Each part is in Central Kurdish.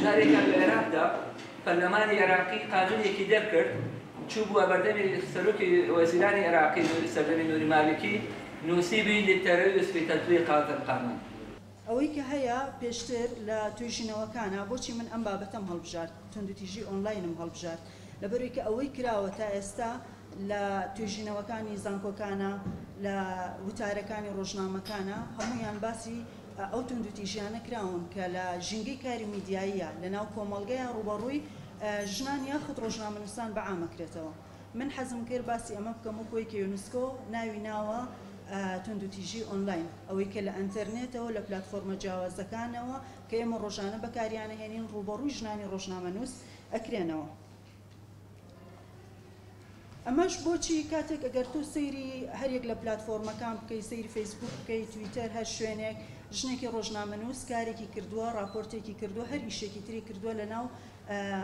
جارێکان لە عێراقدا پەرلەمانی عێراقی قانونێکی دەرکرد چوو بووە بەردەمی سەرۆکی وەزیرانی عێراقی سەردەمی نووری مالکی نووسیبی للتەرەویس في تطبیق هذا القانون. ئەوەی کە هەیە پێشتر لە توێژینەوەکانە بۆچی من ئەم بابەتەم هەڵبژارد توندوتیژی ئۆنلاینم هەڵبژارد لەبەرەوەی کە ئەوەی کراوە تا ئێستا لە توێژینەوەکانی زانکۆکانە لە وتارەکانی ڕۆژنامەکانە هەمویان باسی ئەو توندوتیژیانە کراون کە لە ژینگەی کاری میدیاییە لە ناو کۆمەڵگەیان ڕوبەڕووی ژنان یاخود ڕۆژنامەنووسان بەعامەکرێتەوە. من حەزم کرد باسی ئەمە بکەم وەکوەی کە یونسکۆ ناوی ناوە توندوتیژی ئۆنلاین ئەوەی کە لە ئەنتەرنێتەوە لە پلاتفۆرمە جیاوازەکانەوە کە ئێمە ڕۆژانە بەکاریانە هێنین ڕوبەڕووی ژنانی ڕۆژنامەنووس ئەکرێنەوە. ئەمەش بۆچی کاتێک ئەگەر تو سەیری هەرێک لە پلاتفۆرمەکان بکەی سەیری فەیسبوک بکەی تویتەر هەر شوێنێک ژنێکی ڕۆژنامەنووس کارێکی کردووە راپۆرتێکی کردووە هەر ئیشێکی تری کردووە لە ناو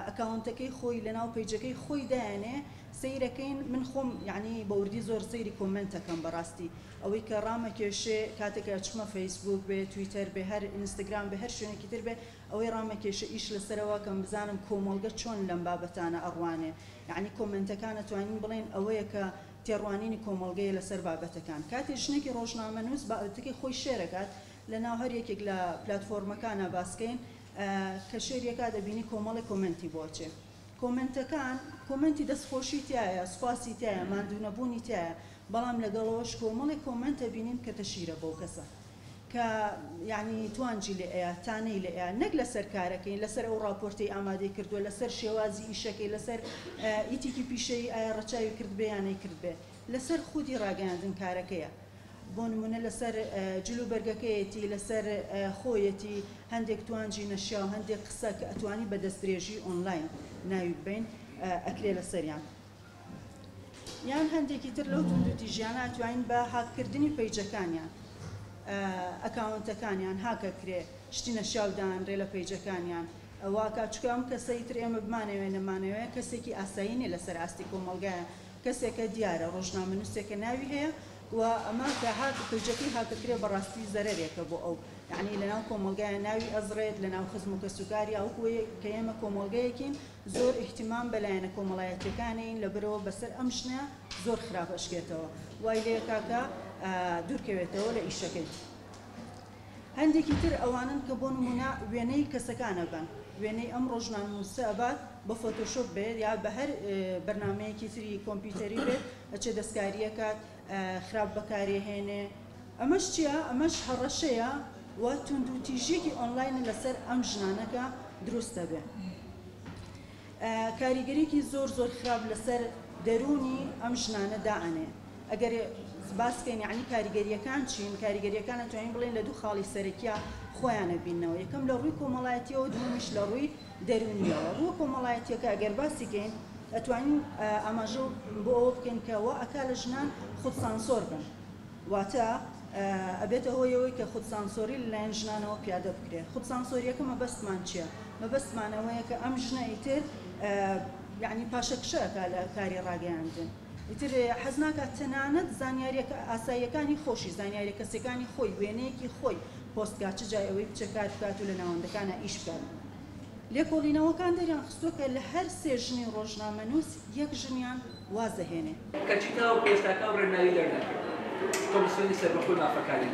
ئەکاونتەکەی خۆی لە ناو پیجەکەی خۆی دایانێ سەیرەکەین من خۆم یعنی بەوردی زۆر سەیری کۆمنتەکەم بەڕاستی ئەوەی کە ڕامەکێشێ کاتێکە چمە فەیسبوک بێ تویتەر بێ هەر ئینستاگرام بێ هەر شوێنێکی تر بێ ئەوەی ڕامەکێشە ئیش لەسەرەوە کەم بزانم کۆمەڵگە چۆن لەم بابەتانە ئەڕوانێ یعنی کۆمنتەکانە توانین بڵێن ئەوەیە کە تێڕوانینی کۆمەڵگەیە لەسەر بابەتەکان کاتێ ژنێکی ڕۆژنامەنووس بابەتەکەی خۆی شێرەکات لە ناو هەر یەکێک لە پلاتفۆرمەکانە باسکەین کە شێریەکە دەبینی کۆمەڵی کۆمنتی بۆچێ کۆمنتەکان کۆمنتی دەستخۆشی تایە سوپاسی تایە ماندوونەبوونی تایە بەڵام لەگەڵەوەش کۆمەڵی کۆمنتە بینین کە تەشیرە بۆ کەسە کە یعنی توانجی لە ئەیە تانەی لە ئەیە نەک لەسەر کارەکەین لەسەر ئەو راپۆرتی ئامادەی کردووە لەسەر شێوازی ئیشەکەی لەسەر ئیتیکی پیشەی ئایا ڕەچاوی کرد بێ یانەی کرد بێ لەسەر خودی ڕاگەاندن کارەکەیە بۆ نمونە لەسەر جلو بەرگەکەیەتی لەسەر خۆیەتی هەندێک توانجی نەشیا و هەندێک قسە کە ئەتوانی بە دەستدرێژی ئۆنلاین ناوی بین ئەکرێ لەسەریان یان هەندێکی تر لەو توندوتیژیانە ئەتوانین بە هاکردنی پیجەکانیان ئەکاونتەکانیان هاکەکرێ شتی نەشیاودانرێ لە پیجەکانیان ئەوواکە چکە ئەم کەسەی تر ئێمە بمانەوێ نەمانەوێ کەسێکی ئاساییە لەسەر ئاستی کۆمەڵگایە کەسێکە دیارە ڕۆژنامەنووسێکە ناوی هەیە و ئەمە کە هات پیجەکەی هاکەکرێ بەڕاستی زەرێکە بۆ ئەو یعنی لەناو کۆمەڵگایە ناوی ئەزرێت لەناو خزم و کەسوکاری ئەوکوێ کە ئێمە کۆمەڵگەیەکین زۆر احتیمام بەلایەنە کۆمەڵایەتەکانین لەبەرەوە بەسەر ئەم شنە زۆر خراپەشکێتەوە وای لێ کاکە دوورکەوێتەوە لە ئیشەکەی هەندێکی تر ئەوانن کە بۆ نمونە وێنەی کەسەکانە بن وێنەی ئەم ڕۆژنامەنووسە ئەبات بە فۆتۆشۆپ بێت یا بە هەر بەرنامەیەکی تری کۆمپیوتەری بێت ئەچێ دەستکاریەکات خراپ بەکارهێنێ ئەمەش چییە؟ ئەمەش هەڕەشەیە و توندوتیژێکی ئۆنلاینە لەسەر ئەم ژنانەکە دروستە بێ کاریگەریەکی زۆر زۆر خراپ لەسەر دەرونی ئەم ژنانە دائەنێ ئەگەر باسکەین یعنی کاریگەریەکان چین کاریگەریەکان ئەتوانین بڵێن لە دوو خاڵی سەرەکیە خۆیانە بینەوە یەکەم لە ڕووی کۆمەڵایەتیەوە دومیش لە ڕووی دەرونیەوە ڕووە کۆمەڵایەتیەکە ئەگەر باسیکەین ئەتوانین ئاماژە بۆ ئەوە بکەین کەەوە ئەکا لە ژنان خودسانسۆر بن واتە ئەبێتە هۆیەوەی کە خودسانسۆری لەلایەن ژنانەوە پیادە بکرێت خودسانسۆریەکە مەبەستمان چییە؟ مەبەستمانەوەیە کە ئەم ژنە ئیتر یعنی پاشەکشەکە لە کاری ڕاگەیاندن ئیتر حەز ناکات تەنانەت زانیاریەکە ئاساییەکانی خۆشی زانیاری کەسەکانی خۆی وێنەیەکی خۆی پۆستکات چ جای ئەوەی بچەکات بکات و لە ناوەندەکانە ئیش بکات لێکۆڵینەوەکان دەریان خستووە کە لە هەر سێ ژنی ڕۆژنامەنووس یەک ژنیان وازەهێنێ کەچیتەوە پێستاکە ڕێناوی دەردەکرد کۆمیسیۆنی سەربەخۆی مافەکانی